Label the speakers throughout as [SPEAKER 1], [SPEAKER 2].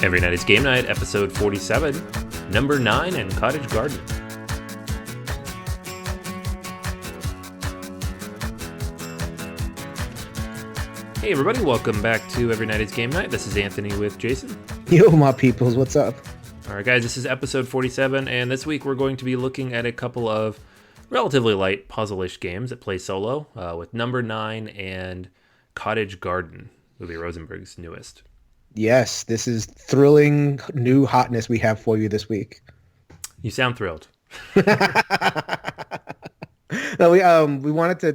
[SPEAKER 1] Every Night is Game Night, episode 47, number 9 and Cottage Garden. Hey everybody, welcome back to Every Night is Game Night. This is Anthony with Jason.
[SPEAKER 2] Yo, my peoples, what's up?
[SPEAKER 1] Alright guys, this is episode 47, and this week we're going to be looking at a couple of relatively light puzzle-ish games that play solo, with number 9 and Cottage Garden, Uwe Rosenberg's newest.
[SPEAKER 2] Yes, this is thrilling new hotness we have for you this week.
[SPEAKER 1] You sound thrilled.
[SPEAKER 2] No, we wanted to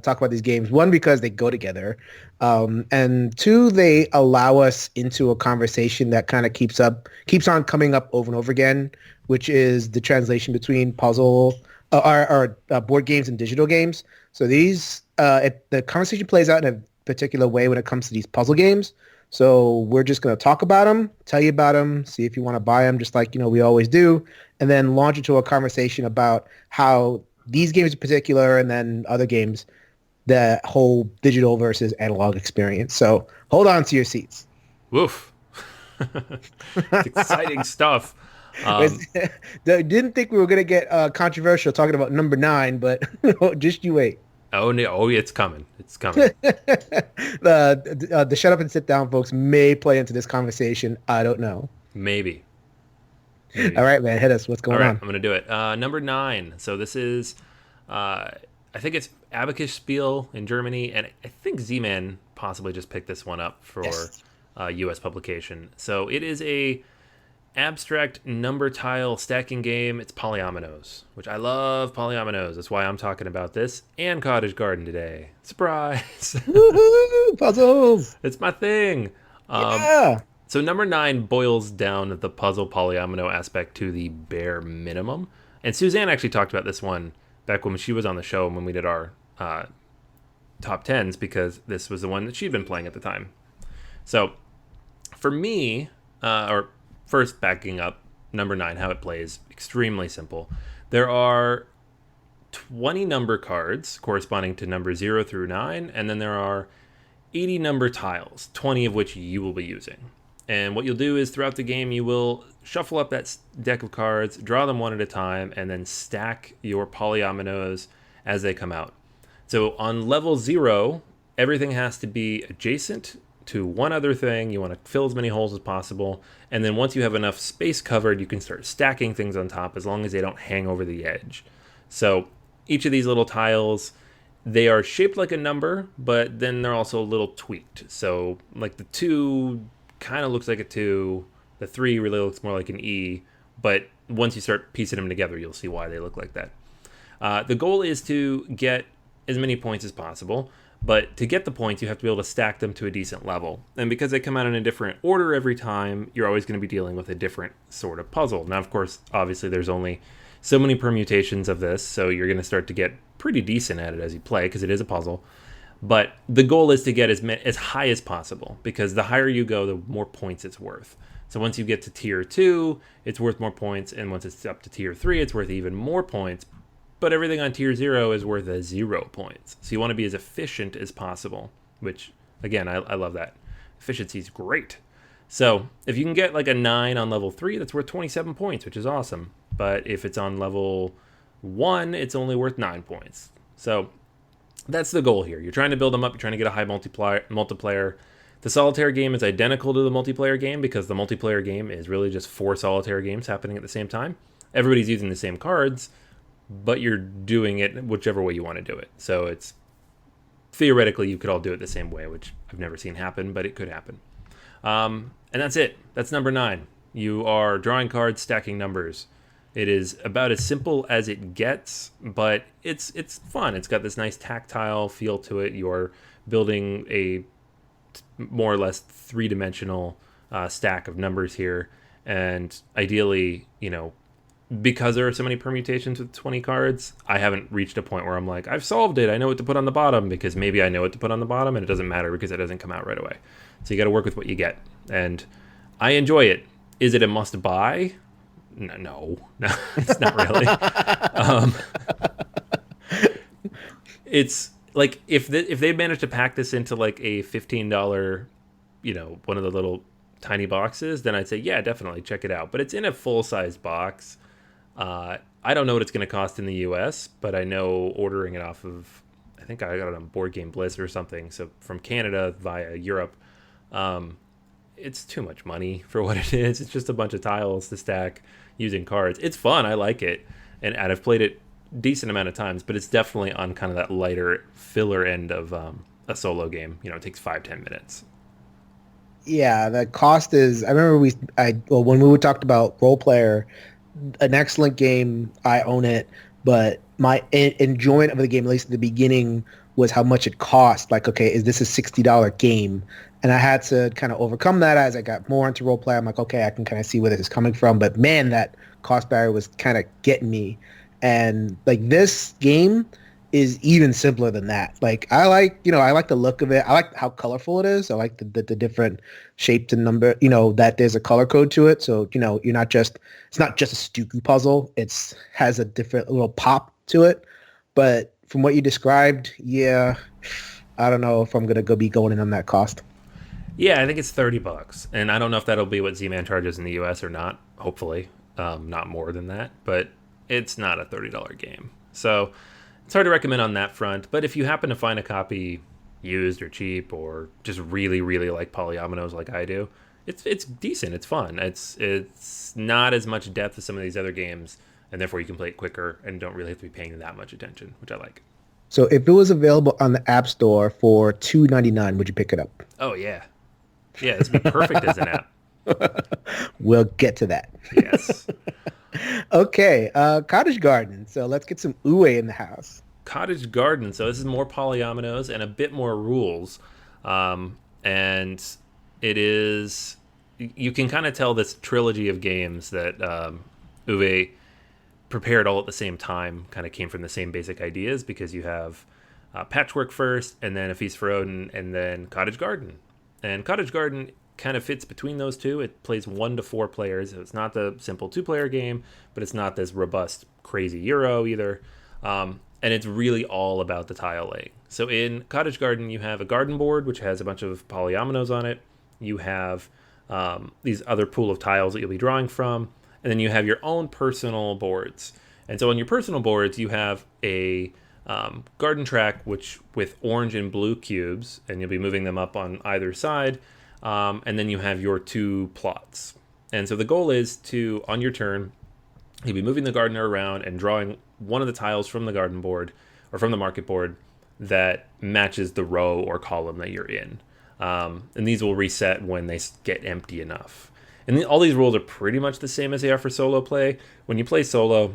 [SPEAKER 2] talk about these games. One, because they go together, and two, they allow us into a conversation that kind of keeps on coming up over and over again, which is the translation between puzzle or board games and digital games. So the conversation plays out in a particular way when it comes to these puzzle games. So we're just going to talk about them, tell you about them, see if you want to buy them, just like, we always do, and then launch into a conversation about how these games in particular, and then other games, the whole digital versus analog experience. So hold on to your seats.
[SPEAKER 1] Woof. It's exciting stuff.
[SPEAKER 2] Didn't think we were going to get controversial talking about number 9, but just you wait.
[SPEAKER 1] Oh, no. Oh, it's coming. It's coming.
[SPEAKER 2] The shut up and sit down folks may play into this conversation. I don't know.
[SPEAKER 1] Maybe.
[SPEAKER 2] All right, man. Hit us. What's going on?
[SPEAKER 1] I'm going to do it. Number 9. So this is, I think it's Abacus Spiel in Germany, and I think Z-Man possibly just picked this one up for U.S. publication. So it is a abstract number tile stacking game. It's polyominoes, which I love polyominoes. That's why I'm talking about this and Cottage Garden today. Surprise!
[SPEAKER 2] Woohoo! Puzzles!
[SPEAKER 1] It's my thing.
[SPEAKER 2] Yeah.
[SPEAKER 1] So number 9 boils down the puzzle polyomino aspect to the bare minimum. And Suzanne actually talked about this one back when she was on the show when we did our top 10s, because this was the one that she'd been playing at the time. So for me, first, backing up, number 9, how it plays, extremely simple. There are 20 number cards corresponding to number 0 through 9, and then there are 80 number tiles, 20 of which you will be using. And what you'll do is throughout the game, you will shuffle up that deck of cards, draw them one at a time, and then stack your polyominoes as they come out. So on level 0, everything has to be adjacent to one other thing. You want to fill as many holes as possible, and then once you have enough space covered, you can start stacking things on top as long as they don't hang over the edge. So each of these little tiles, they are shaped like a number, but then they're also a little tweaked. So like the 2 kind of looks like a 2, the 3 really looks more like an E, but once you start piecing them together, you'll see why they look like that. The goal is to get as many points as possible. But to get the points, you have to be able to stack them to a decent level. And because they come out in a different order every time, you're always going to be dealing with a different sort of puzzle. Now, of course, obviously, there's only so many permutations of this, so you're going to start to get pretty decent at it as you play, because it is a puzzle. But the goal is to get as high as possible, because the higher you go, the more points it's worth. So once you get to tier 2, it's worth more points, and once it's up to tier 3, it's worth even more points. But everything on tier 0 is worth 0 points. So you want to be as efficient as possible, which, again, I love that. Efficiency is great. So if you can get like a 9 on level 3, that's worth 27 points, which is awesome. But if it's on level 1, it's only worth 9 points. So that's the goal here. You're trying to build them up. You're trying to get a high multiplayer. The solitaire game is identical to the multiplayer game, because the multiplayer game is really just 4 solitaire games happening at the same time. Everybody's using the same cards, but you're doing it whichever way you want to do it. So it's theoretically you could all do it the same way, which I've never seen happen, but it could happen. And that's it. That's number 9. You are drawing cards, stacking numbers. It is about as simple as it gets, but it's fun. It's got this nice tactile feel to it. You're building a more or less 3-dimensional stack of numbers here, and ideally, because there are so many permutations with 20 cards, I haven't reached a point where I'm like, I've solved it, I know what to put on the bottom, because maybe I know what to put on the bottom, and it doesn't matter because it doesn't come out right away. So you got to work with what you get, and I enjoy it. Is it a must-buy? No, it's not really. It's like if they managed to pack this into like a $15, one of the little tiny boxes, then I'd say, yeah, definitely check it out. But it's in a full-size box. I don't know what it's going to cost in the US, but I know ordering it off of, I think I got it on Board Game Bliss or something. So from Canada via Europe, um, it's too much money for what it is. It's just a bunch of tiles to stack using cards. It's fun. I like it. And I've played it decent amount of times, but it's definitely on kind of that lighter filler end of a solo game. It takes 5-10 minutes.
[SPEAKER 2] Yeah, the cost is. I remember when we talked about Role Player, an excellent game. I own it, but my enjoyment of the game, at least at the beginning, was how much it cost. Like, okay, is this a $60 game? And I had to kind of overcome that as I got more into role play. I'm like, okay, I can kind of see where this is coming from. But man, that cost barrier was kind of getting me. And like this game is even simpler than that. Like I like the look of it. I like how colorful it is. I like the different shapes and number, that there's a color code to it. So, it's not just a Stuku puzzle. It's has a different little pop to it. But from what you described, yeah, I don't know if I'm going to be going in on that cost.
[SPEAKER 1] Yeah, I think it's $30, and I don't know if that'll be what Z-Man charges in the US or not. Hopefully, not more than that. But it's not a $30 game, so it's hard to recommend on that front. But if you happen to find a copy used or cheap, or just really really like polyominoes like I do, it's decent. It's fun. It's not as much depth as some of these other games, and therefore you can play it quicker and don't really have to be paying that much attention, which I like.
[SPEAKER 2] So if it was available on the App Store for $2.99, would you pick it up?
[SPEAKER 1] Oh yeah, yeah, this would be perfect as an app.
[SPEAKER 2] We'll get to that.
[SPEAKER 1] Yes.
[SPEAKER 2] Okay, Cottage Garden. So let's get some Ue in the house.
[SPEAKER 1] Cottage Garden. So this is more polyominoes and a bit more rules. And it is, you can kind of tell this trilogy of games that Uwe prepared all at the same time kind of came from the same basic ideas, because you have Patchwork first, and then A Feast for Odin, and then Cottage Garden. And Cottage Garden kind of fits between those two. It plays 1 to 4 players. It's not the simple 2-player game, but it's not this robust, crazy Euro either. And it's really all about the tile laying. So in Cottage Garden, you have a garden board, which has a bunch of polyominoes on it. You have these other pool of tiles that you'll be drawing from. And then you have your own personal boards. And so on your personal boards, you have a garden track, which with orange and blue cubes, and you'll be moving them up on either side. And then you have your 2 plots. And so the goal is to, on your turn, you'll be moving the gardener around and drawing one of the tiles from the garden board or from the market board that matches the row or column that you're in. And these will reset when they get empty enough. And all these rules are pretty much the same as they are for solo play. When you play solo,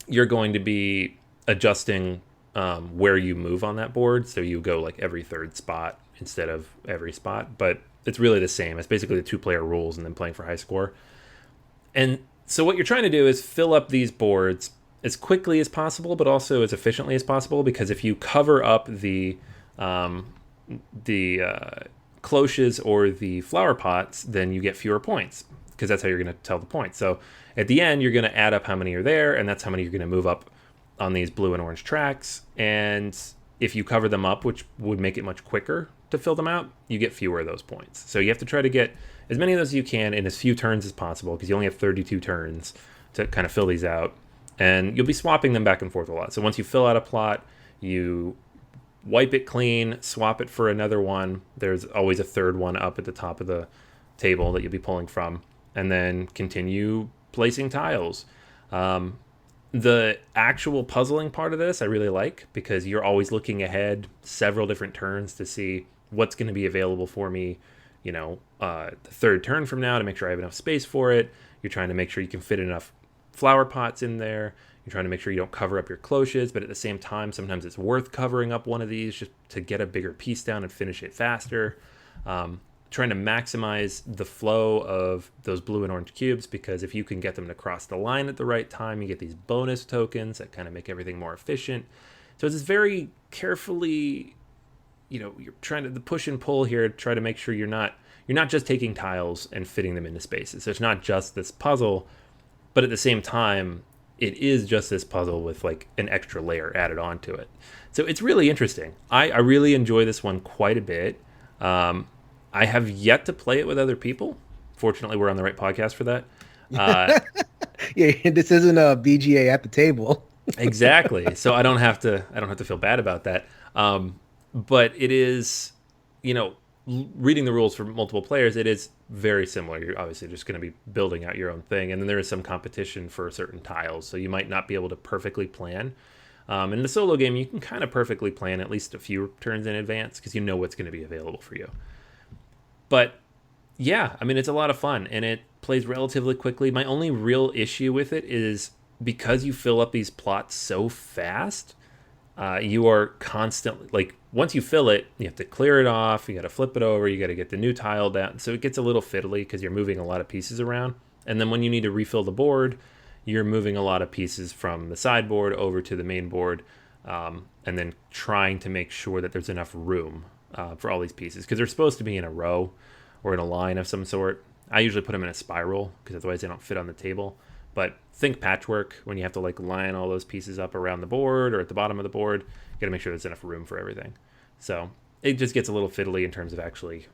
[SPEAKER 1] you're going to be adjusting where you move on that board. So you go like every third spot instead of every spot. But it's really the same. It's basically the 2-player rules and then playing for high score. And so what you're trying to do is fill up these boards as quickly as possible, but also as efficiently as possible. Because if you cover up the cloches or the flower pots, then you get fewer points, because that's how you're going to tell the points. So at the end, you're going to add up how many are there, and that's how many you're going to move up on these blue and orange tracks. And if you cover them up, which would make it much quicker to fill them out, you get fewer of those points. So you have to try to get as many of those as you can in as few turns as possible, because you only have 32 turns to kind of fill these out. And you'll be swapping them back and forth a lot. So once you fill out a plot, you wipe it clean, swap it for another one. There's always a third one up at the top of the table that you'll be pulling from, and then continue placing tiles. The actual puzzling part of this I really like, because you're always looking ahead several different turns to see what's going to be available for me, the third turn from now, to make sure I have enough space for it. You're trying to make sure you can fit enough flower pots in there. You're trying to make sure you don't cover up your cloches, but at the same time, sometimes it's worth covering up one of these just to get a bigger piece down and finish it faster. Trying to maximize the flow of those blue and orange cubes, because if you can get them to cross the line at the right time, you get these bonus tokens that kind of make everything more efficient. So it's this very carefully, you're trying to the push and pull here to try to make sure you're not just taking tiles and fitting them into spaces. So it's not just this puzzle, but at the same time, it is just this puzzle with like an extra layer added onto it. So it's really interesting. I really enjoy this one quite a bit. I have yet to play it with other people. Fortunately, we're on the right podcast for that. Uh,
[SPEAKER 2] Yeah, this isn't a BGA at the table.
[SPEAKER 1] exactly. So I don't have to. I don't have to feel bad about that. But it is, you know, reading the rules for multiple players, it is very similar. You're obviously just going to be building out your own thing, and then there is some competition for certain tiles. So you might not be able to perfectly plan. In the solo game, you can kind of perfectly plan at least a few turns in advance because you know what's going to be available for you. But yeah, I mean, it's a lot of fun and it plays relatively quickly. My only real issue with it is because you fill up these plots so fast, you are constantly, like, once you fill it, you have to clear it off, you got to flip it over, you got to get the new tile down. So it gets a little fiddly because you're moving a lot of pieces around. And then when you need to refill the board, you're moving a lot of pieces from the sideboard over to the main board, and then trying to make sure that there's enough room for all these pieces because they're supposed to be in a row or in a line of some sort. I usually put them in a spiral because otherwise they don't fit on the table. But think patchwork when you have to like line all those pieces up around the board or at the bottom of the board. You got to make sure there's enough room for everything. So it just gets a little fiddly in terms of actually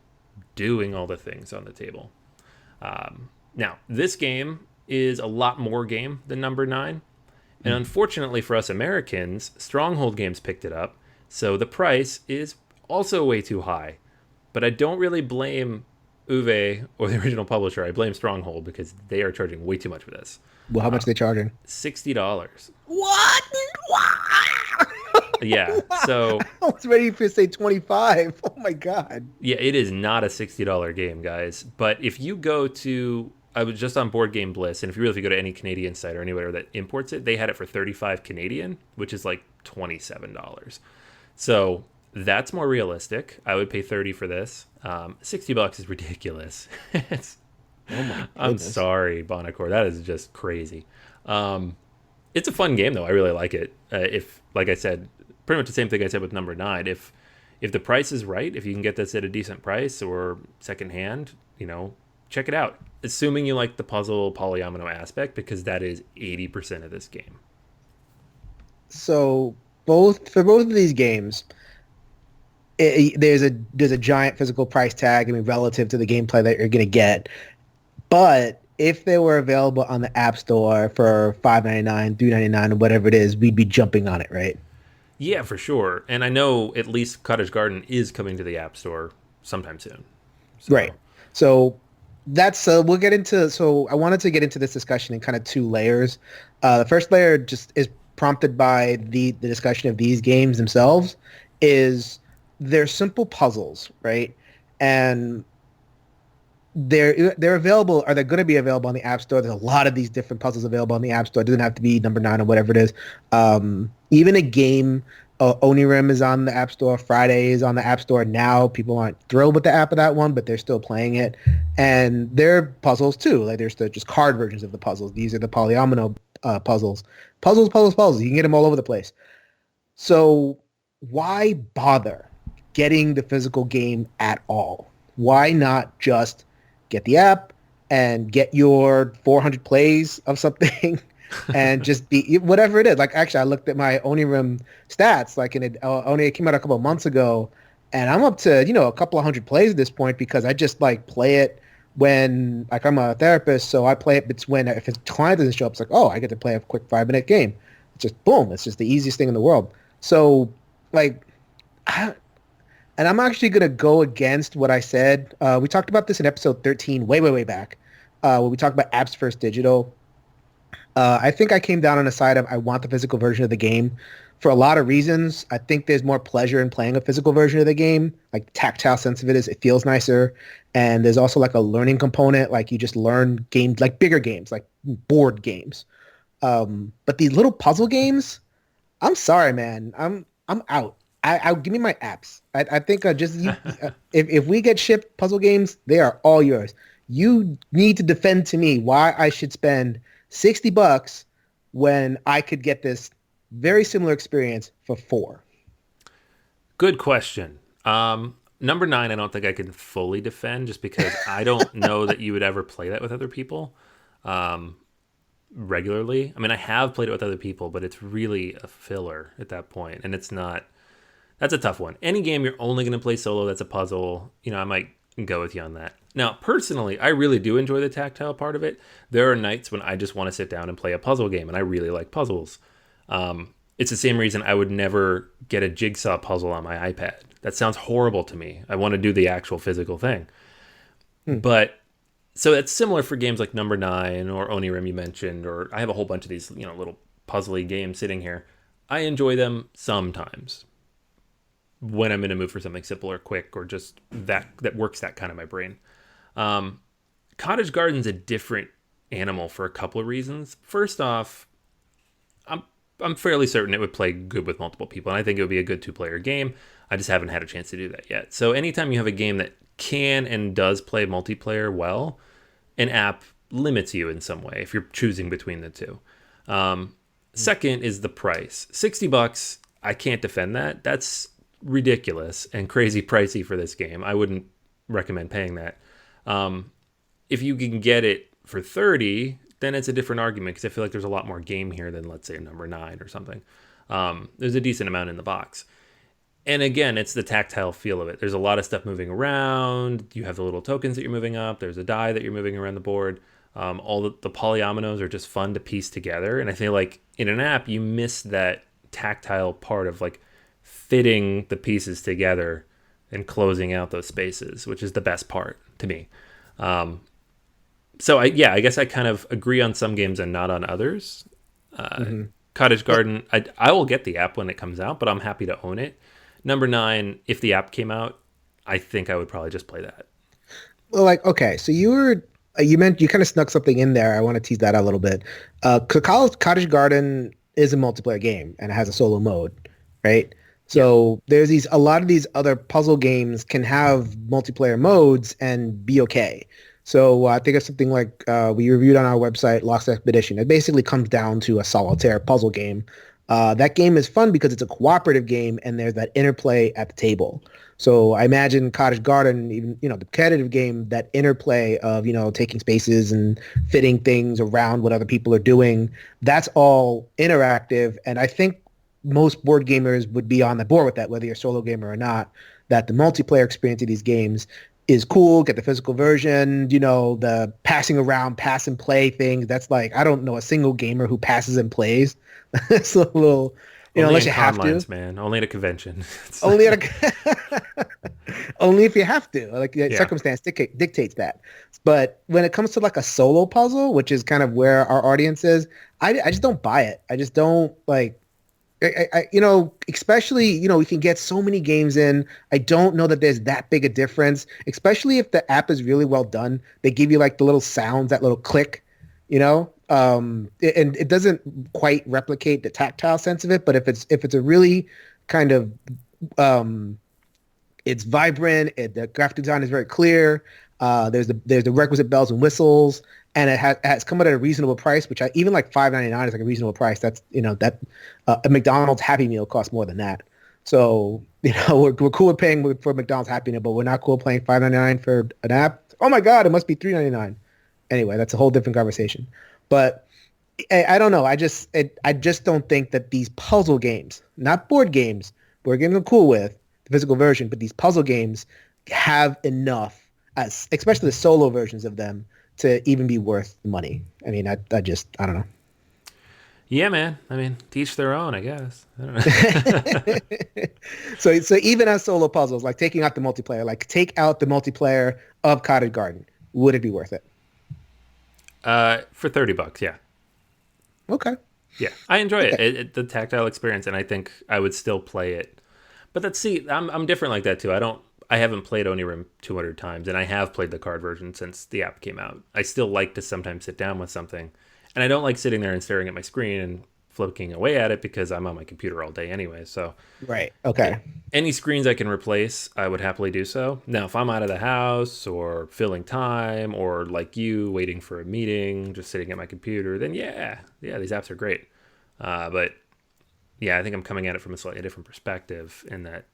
[SPEAKER 1] doing all the things on the table. Now, this game is a lot more game than number 9. And unfortunately for us Americans, Stronghold Games picked it up. So the price is also way too high. But I don't really blame Uwe or the original publisher. I blame Stronghold because they are charging way too much for this.
[SPEAKER 2] Well, how much are they charging?
[SPEAKER 1] $60.
[SPEAKER 2] What?
[SPEAKER 1] Yeah. So
[SPEAKER 2] I was ready to say 25. Oh my god.
[SPEAKER 1] yeah, it is not a $60 game, guys. But if you go to, I was just on Board Game Bliss, and if you go to any Canadian site or anywhere that imports it, they had it for 35 Canadian, which is like $27. So that's more realistic. I would pay 30 for this. $60 is ridiculous.
[SPEAKER 2] Oh my
[SPEAKER 1] I'm
[SPEAKER 2] goodness.
[SPEAKER 1] sorry, Bonacor. That is just crazy. It's a fun game though. I really like it. If, like I said, pretty much the same thing I said with number 9. If the price is right, if you can get this at a decent price or secondhand, check it out. Assuming you like the puzzle polyomino aspect, because that is 80% of this game.
[SPEAKER 2] So for both of these games, there's a giant physical price tag, I mean, relative to the gameplay that you're going to get. But if they were available on the App Store for $5.99, $3.99, or whatever it is, we'd be jumping on it, right?
[SPEAKER 1] Yeah, for sure. And I know at least Cottage Garden is coming to the App Store sometime soon. So.
[SPEAKER 2] Right. So that's we'll get into. So I wanted to get into this discussion in kind of 2 layers. The first layer just is prompted by the discussion of these games themselves. Is they're simple puzzles, right? And they're available. Are they going to be available on the App Store? There's a lot of these different puzzles available on the App Store. It doesn't have to be number 9 or whatever it is. Even a game, Onirim is on the App Store. Friday is on the App Store now. People aren't thrilled with the app of that one, but they're still playing it. And they're puzzles too. Like there's just card versions of the puzzles. These are the polyomino puzzles. Puzzles. You can get them all over the place. So why bother getting the physical game at all? Why not just get the app and get your 400 plays of something and just be whatever it is. Like actually I looked at my Onirim stats, like it came out a couple of months ago, and I'm up to, a couple of 100 plays at this point because I just like play it when, like, I'm a therapist, so I play it. It's when if a client doesn't show up, it's like, oh, I get to play a quick 5-minute game. It's just boom. It's just the easiest thing in the world. So like, and I'm actually going to go against what I said. We talked about this in episode 13, way back, where we talked about apps versus digital. I think I came down on the side of I want the physical version of the game for a lot of reasons. I think there's more pleasure in playing a physical version of the game. Like the tactile sense of it is it feels nicer. And there's also like a learning component. Like you just learn games, like bigger games, like board games. But these little puzzle games, I'm sorry, man. I'm out. I give me my apps. I think if we get shipped puzzle games, they are all yours. You need to defend to me why I should spend $60 when I could get this very similar experience for $4.
[SPEAKER 1] Good question. Number 9, I don't think I can fully defend just because I don't know that you would ever play that with other people regularly. I mean, I have played it with other people, but it's really a filler at that point, and it's not. That's a tough one. Any game you're only going to play solo that's a puzzle, I might go with you on that. Now, personally, I really do enjoy the tactile part of it. There are nights when I just want to sit down and play a puzzle game, and I really like puzzles. It's the same reason I would never get a jigsaw puzzle on my iPad. That sounds horrible to me. I want to do the actual physical thing. But so it's similar for games like Number Nine or Onirim you mentioned, or I have a whole bunch of these, little puzzly games sitting here. I enjoy them sometimes when I'm in a mood for something simple or quick or just that works that kind of my brain. Cottage Garden's a different animal for a couple of reasons. First off, I'm fairly certain it would play good with multiple people, and I think it would be a good two-player game. I just haven't had a chance to do that yet. So anytime you have a game that can and does play multiplayer well, an app limits you in some way if you're choosing between the two. Second is the price. $60, I can't defend that. That's ridiculous and crazy pricey for this game. I wouldn't recommend paying that. If you can get it for 30, then it's a different argument because I feel like there's a lot more game here than, let's say, a Number Nine or something. There's a decent amount in the box. And again, it's the tactile feel of it. There's a lot of stuff moving around. You have the little tokens that you're moving up. There's a die that you're moving around the board. All the polyominoes are just fun to piece together. And I feel like in an app, you miss that tactile part of like fitting the pieces together and closing out those spaces, which is the best part to me. So I guess I kind of agree on some games and not on others. Cottage Garden, I will get the app when it comes out, but I'm happy to own it. Number Nine, if the app came out, I think I would probably just play that.
[SPEAKER 2] Well, like, okay, so you kind of snuck something in there. I want to tease that out a little bit. Cottage Garden is a multiplayer game and it has a solo mode, right? So there's a lot of these other puzzle games can have multiplayer modes and be okay. So I think it's something like we reviewed on our website, Lost Expedition. It basically comes down to a solitaire puzzle game. That game is fun because it's a cooperative game and there's that interplay at the table. So I imagine Cottage Garden, even, the competitive game, that interplay of, taking spaces and fitting things around what other people are doing, that's all interactive. And I think most board gamers would be on the board with that, whether you're a solo gamer or not, that the multiplayer experience of these games is cool. Get the physical version, the passing around, pass and play things. That's like, I don't know a single gamer who passes and plays. It's a little, unless you have to.
[SPEAKER 1] Man. Only at a convention.
[SPEAKER 2] Only only if you have to. Like the circumstance dictates that. But when it comes to like a solo puzzle, which is kind of where our audience is, I just don't buy it. I just don't like. Especially, we can get so many games in. I don't know that there's that big a difference, especially if the app is really well done. They give you like the little sounds, that little click, and it doesn't quite replicate the tactile sense of it. But if it's a really kind of, it's vibrant, the graphic design is very clear. There's the requisite bells and whistles. And it has come at a reasonable price, which even like $5.99 is like a reasonable price. That's a McDonald's Happy Meal costs more than that. So we're cool with paying for McDonald's Happy Meal, but we're not cool paying $5.99 for an app. Oh my God, it must be $3.99. Anyway, that's a whole different conversation. But I don't know. I just don't think that these puzzle games, not board games I'm cool with the physical version, but these puzzle games have enough, especially the solo versions of them, to even be worth the money. I mean, I don't know.
[SPEAKER 1] Yeah, man. I mean, teach their own, I guess. I don't know.
[SPEAKER 2] So even as solo puzzles, like taking out the multiplayer, like take out the multiplayer of Cottage Garden, would it be worth it?
[SPEAKER 1] For $30, yeah.
[SPEAKER 2] Okay.
[SPEAKER 1] Yeah, I enjoy it. The tactile experience, and I think I would still play it. But I'm different like that too. I haven't played Onirim 200 times, and I have played the card version since the app came out. I still like to sometimes sit down with something, and I don't like sitting there and staring at my screen and flicking away at it because I'm on my computer all day anyway. So
[SPEAKER 2] right, okay.
[SPEAKER 1] Any screens I can replace, I would happily do so. Now, if I'm out of the house or filling time, or like you, waiting for a meeting, just sitting at my computer, then yeah, these apps are great. But yeah, I think I'm coming at it from a slightly different perspective in that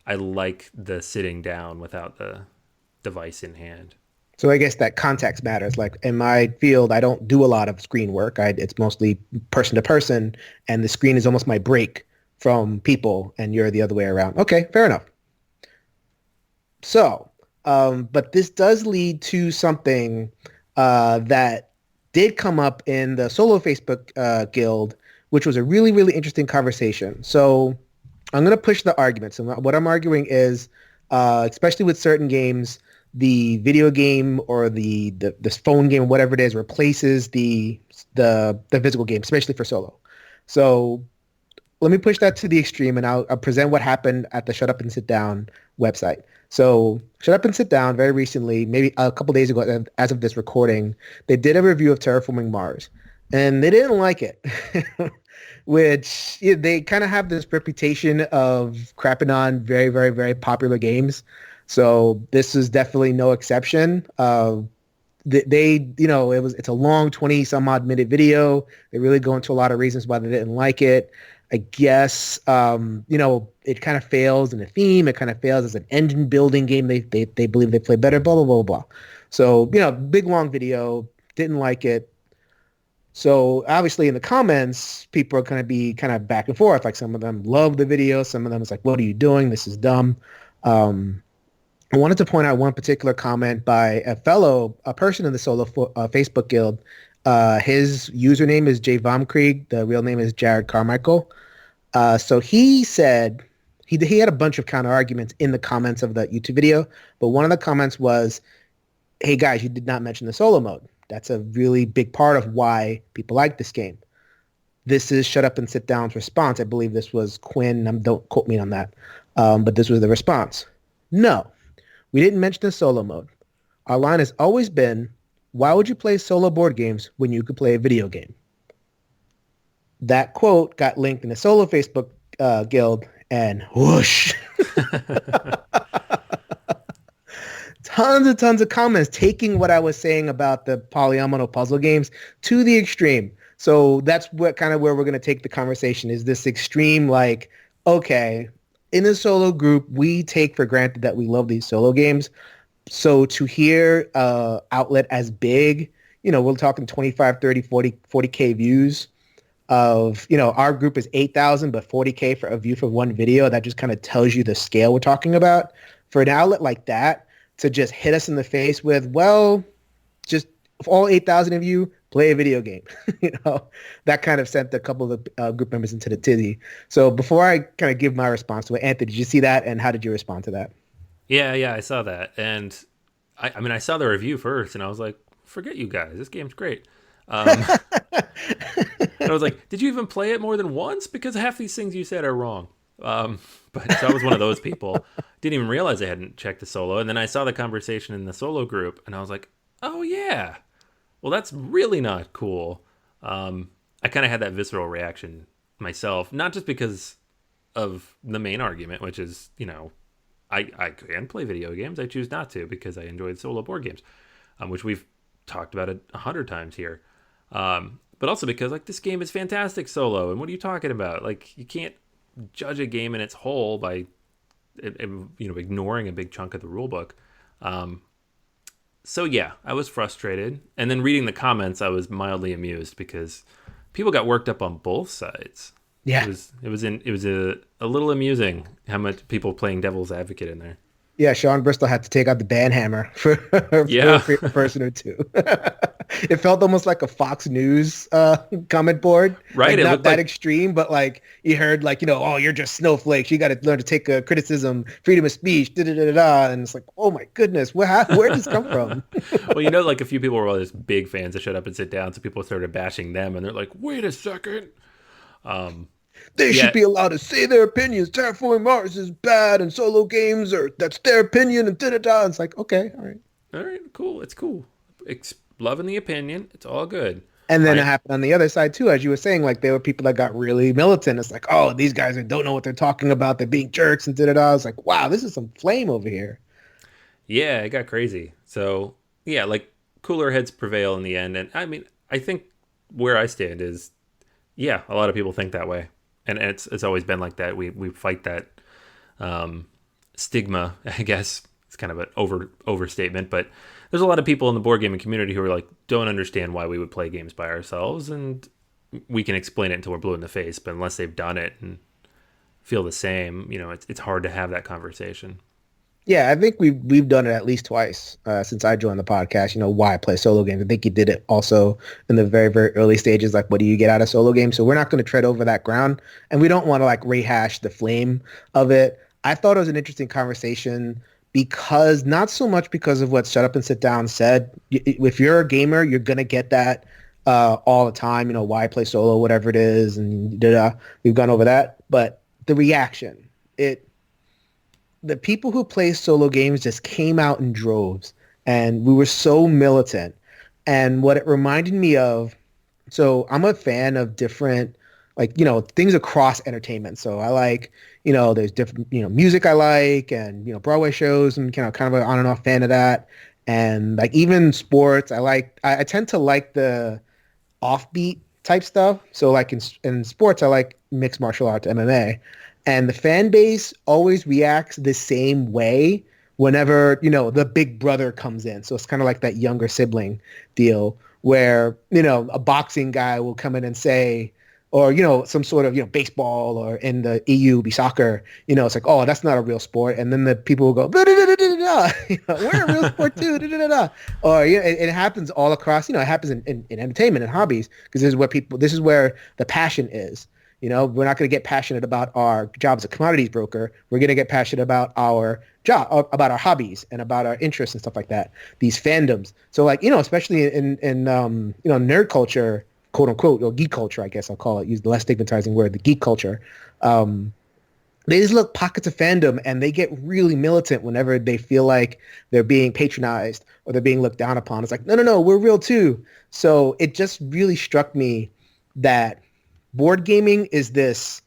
[SPEAKER 1] I like the sitting down without the device in hand.
[SPEAKER 2] So I guess that context matters. Like in my field, I don't do a lot of screen work. It's mostly person to person, and the screen is almost my break from people, and you're the other way around. Okay, fair enough. So But this does lead to something that did come up in the solo Facebook guild, which was a really, really interesting conversation. So I'm going to push the arguments. And what I'm arguing is, especially with certain games, the video game or this phone game, whatever it is, replaces the physical game, especially for solo. So let me push that to the extreme, and I'll present what happened at the Shut Up and Sit Down website. So Shut Up and Sit Down very recently, maybe a couple days ago, as of this recording, they did a review of Terraforming Mars, and they didn't like it, which they kind of have this reputation of crapping on very, very, very popular games. So this is definitely no exception. It's a long 20 some odd minute video. They really go into a lot of reasons why they didn't like it. I guess, it kind of fails in a theme. It kind of fails as an engine building game. They believe they play better, blah, blah, blah, blah. So, big, long video, didn't like it. So obviously in the comments, people are going to be kind of back and forth. Like some of them love the video. Some of them is like, what are you doing? This is dumb. I wanted to point out one particular comment by a person in the solo Facebook guild. His username is Jay Vomkrieg. The real name is Jared Carmichael. So he said he had a bunch of counter arguments in the comments of the YouTube video, but one of the comments was, "Hey guys, you did not mention the solo mode. That's a really big part of why people like this game." This is Shut Up and Sit Down's response. I believe this was Quinn. Don't quote me on that, but this was the response. "No, we didn't mention the solo mode. Our line has always been, why would you play solo board games when you could play a video game?" That quote got linked in the solo Facebook guild, and whoosh. Tons of comments taking what I was saying about the polyomino puzzle games to the extreme. So that's where we're going to take the conversation, is this extreme, like, okay, in a solo group, we take for granted that we love these solo games. So to hear outlet as big, we're talking 25, 30, 40K views of, our group is 8,000, but 40K for a view for one video. That just kind of tells you the scale we're talking about. For an outlet like that to just hit us in the face with, well, just all 8,000 of you play a video game, that kind of sent a couple of the group members into the tizzy. So before I kind of give my response to it, Anthony, did you see that, and how did you respond to that?
[SPEAKER 1] Yeah, I saw that, and I saw the review first, and I was like, forget you guys, this game's great. And I was like, did you even play it more than once? Because half these things you said are wrong. But so I was one of those people. Didn't even realize I hadn't checked the solo, and then I saw the conversation in the solo group, and I was like, oh yeah, well that's really not cool. I kind of had that visceral reaction myself, not just because of the main argument, which is, I can play video games. I choose not to because I enjoy the solo board games, which we've talked about 100 times here. But also because, like, this game is fantastic solo, and what are you talking about? Like, you can't judge a game in its whole by, ignoring a big chunk of the rule book. So yeah, I was frustrated, and then reading the comments, I was mildly amused because people got worked up on both sides.
[SPEAKER 2] Yeah,
[SPEAKER 1] it was a little amusing how much people playing devil's advocate in there.
[SPEAKER 2] Yeah, Sean Bristol had to take out the band hammer for a person or two. It felt almost like a Fox News comment board.
[SPEAKER 1] Right.
[SPEAKER 2] Like,
[SPEAKER 1] it
[SPEAKER 2] not that
[SPEAKER 1] like,
[SPEAKER 2] extreme, but like you heard like, oh, you're just snowflakes. You got to learn to take criticism, freedom of speech, da-da-da-da-da. And it's like, oh my goodness, where did this come from?
[SPEAKER 1] Well, like a few people were just big fans of Shut Up and Sit Down. So people started bashing them, and they're like, wait a second.
[SPEAKER 2] They should be allowed to say their opinions. Terraforming Mars is bad, and solo games that's their opinion, and da-da-da. It's like, okay, all right,
[SPEAKER 1] cool. It's cool. It's loving the opinion. It's all good.
[SPEAKER 2] And then it happened on the other side too, as you were saying. Like, there were people that got really militant. It's like, oh, these guys don't know what they're talking about. They're being jerks and da-da-da. It's like, wow, this is some flame over here.
[SPEAKER 1] Yeah, it got crazy. So yeah, like, cooler heads prevail in the end. And I mean, I think where I stand is, yeah, a lot of people think that way. And it's always been like that. We fight that stigma, I guess. It's kind of an overstatement, but there's a lot of people in the board gaming community who are like, don't understand why we would play games by ourselves, and we can explain it until we're blue in the face, but unless they've done it and feel the same, it's hard to have that conversation.
[SPEAKER 2] Yeah, I think we've done it at least twice since I joined the podcast. You know, why I play solo games. I think you did it also in the very, very early stages. Like, what do you get out of solo games? So we're not going to tread over that ground, and we don't want to like rehash the flame of it. I thought it was an interesting conversation because not so much because of what Shut Up and Sit Down said. If you're a gamer, you're gonna get that all the time. You know, why I play solo, whatever it is, and da-da. We've gone over that, but the reaction, it the people who play solo games just came out in droves and we were so militant. And what it reminded me of, so I'm a fan of different, like, you know, things across entertainment. So I like, you know, there's different, you know, music I like and, you know, Broadway shows and kind of an on and off fan of that. And like even sports, I tend to like the offbeat type stuff. So like in sports, I like mixed martial arts, MMA, and the fan base always reacts the same way whenever, you know, the big brother comes in. So it's kind of like that younger sibling deal where, you know, a boxing guy will come in and say, or, you know, some sort of, you know, baseball or in the EU be soccer, you know, it's like, oh, that's not a real sport. And then the people will go, da, da, da, da, da, da. You know, we're a real sport too, da, da, da, da. Or, you know, it happens all across, you know, it happens in entertainment and hobbies because this is where the passion is. You know, we're not going to get passionate about our job as a commodities broker. We're going to get passionate about our job, about our hobbies and about our interests and stuff like that. These fandoms. So like, you know, especially in you know, nerd culture, quote unquote, or geek culture, I guess I'll call it, use the less stigmatizing word, the geek culture. They just look pockets of fandom and they get really militant whenever they feel like they're being patronized or they're being looked down upon. It's like, no, no, no, we're real too. So it just really struck me that board gaming is this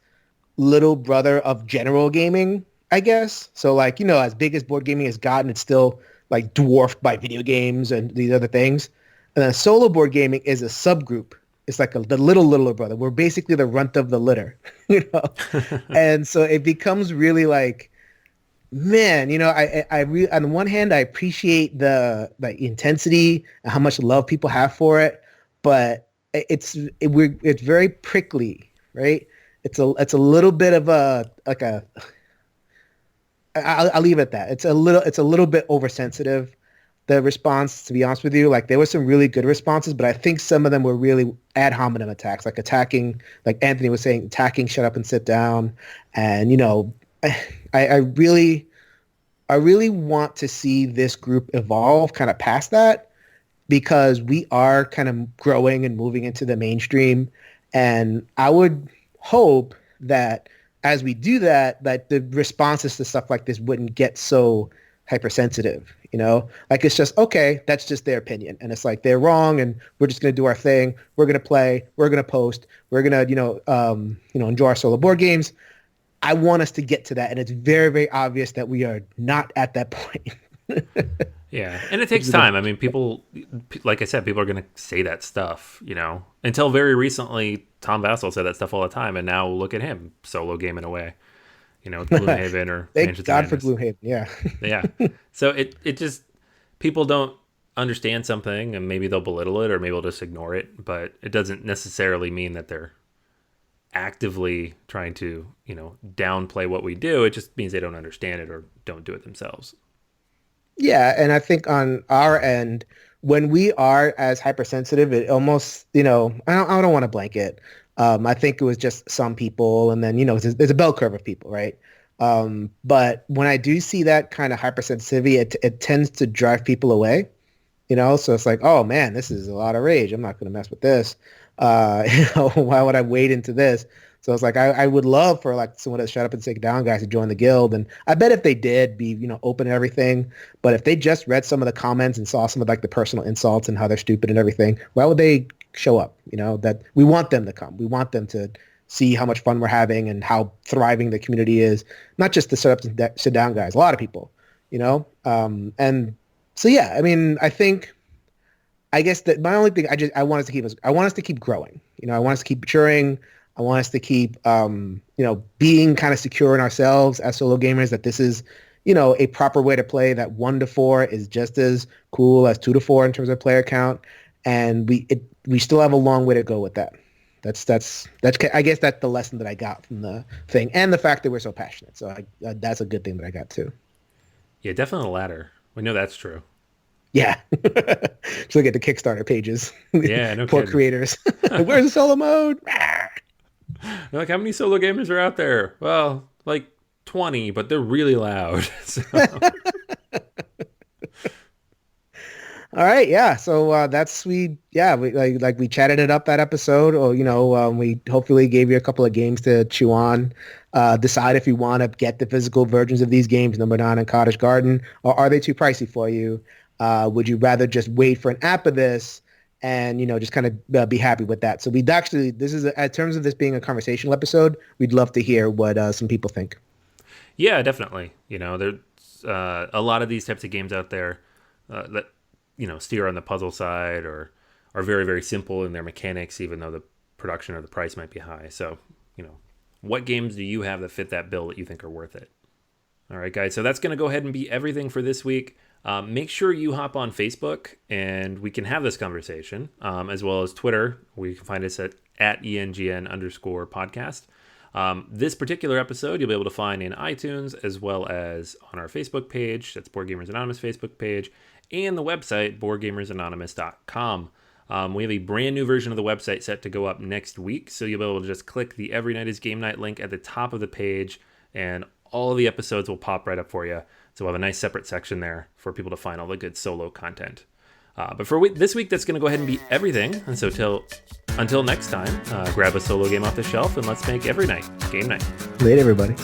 [SPEAKER 2] little brother of general gaming, I guess. So like, you know, as big as board gaming has gotten, it's still like dwarfed by video games and these other things. And then solo board gaming is a subgroup. It's like the littler brother. We're basically the runt of the litter, you know? And so it becomes really like, man, you know, on one hand, I appreciate the intensity and how much love people have for it, but it's very prickly, right? It's a little bit of a like a I'll leave it at that. It's a little bit oversensitive. The response, to be honest with you, like there were some really good responses, but I think some of them were really ad hominem attacks, like attacking, like Anthony was saying, attacking, shut up and sit down, and you know, I really I really want to see this group evolve kind of past that because we are kind of growing and moving into the mainstream. And I would hope that as we do that, that the responses to stuff like this wouldn't get so hypersensitive, you know? Like it's just, okay, that's just their opinion. And it's like they're wrong and we're just going to do our thing. We're going to play, we're going to post, we're going to, enjoy our solo board games. I want us to get to that. And it's very, very obvious that we are not at that point.
[SPEAKER 1] Yeah, and it takes time. I mean, people, like I said, people are going to say that stuff, you know. Until very recently, Tom Vassell said that stuff all the time, and now look at him solo gaming away, you know, with Gloomhaven or
[SPEAKER 2] Thank God for Gloomhaven, yeah.
[SPEAKER 1] Yeah. So it just, people don't understand something, and maybe they'll belittle it, or maybe they'll just ignore it, but it doesn't necessarily mean that they're actively trying to, you know, downplay what we do. It just means they don't understand it or don't do it themselves.
[SPEAKER 2] Yeah, and I think on our end, when we are as hypersensitive, it almost, you know, I don't want to blanket. I think it was just some people, and then, you know, there's a bell curve of people, right? But when I do see that kind of hypersensitivity, it tends to drive people away, you know? So it's like, oh man, this is a lot of rage. I'm not going to mess with this. Why would I wade into this? So it's like I would love for like someone to shut up and sit down guys to join the guild. And I bet if they did be, you know, open and everything, but if they just read some of the comments and saw some of like the personal insults and how they're stupid and everything, why would they show up? You know, that we want them to come. We want them to see how much fun we're having and how thriving the community is. Not just the sit up and sit down guys, a lot of people, you know? And so, yeah, I mean, I guess that my only thing I want us to keep is I want us to keep growing. You know, I want us to keep maturing. I want us to keep being kind of secure in ourselves as solo gamers that this is, you know, a proper way to play, that 1 to 4 is just as cool as 2 to 4 in terms of player count. And we still have a long way to go with that. That's I guess that's the lesson that I got from the thing and the fact that we're so passionate. So that's a good thing that I got too.
[SPEAKER 1] Yeah, definitely the latter. We know that's true.
[SPEAKER 2] Yeah. Just look at the Kickstarter pages.
[SPEAKER 1] Yeah, no
[SPEAKER 2] Poor
[SPEAKER 1] kidding.
[SPEAKER 2] creators. Where's the solo mode?
[SPEAKER 1] They're like, how many solo gamers are out there? Well, like 20, but they're really loud. So,
[SPEAKER 2] All right, yeah. So that's we like we chatted it up that episode, or we hopefully gave you a couple of games to chew on. Decide if you want to get the physical versions of these games, NMBR9 and Cottage Garden, or are they too pricey for you? Would you rather just wait for an app of this and just kind of be happy with that? So we'd actually, this is in terms of this being a conversational episode, we'd love to hear what some people think.
[SPEAKER 1] yeah, definitely. There's a lot of these types of games out there that steer on the puzzle side or are very, very simple in their mechanics, even though the production or the price might be high. So, what games do you have that fit that bill that you think are worth it? All right, guys. So that's going to go ahead and be everything for this week. Make sure you hop on Facebook and we can have this conversation, as well as Twitter. We can find us at ENGN_podcast. This particular episode you'll be able to find in iTunes as well as on our Facebook page. That's Board Gamers Anonymous Facebook page and the website boardgamersanonymous.com. We have a brand new version of the website set to go up next week, so you'll be able to just click the Every Night is Game Night link at the top of the page and all of the episodes will pop right up for you. So we'll have a nice separate section there for people to find all the good solo content. But for this week, that's going to go ahead and be everything. And so until next time, grab a solo game off the shelf and let's make every night game night.
[SPEAKER 2] Later, everybody.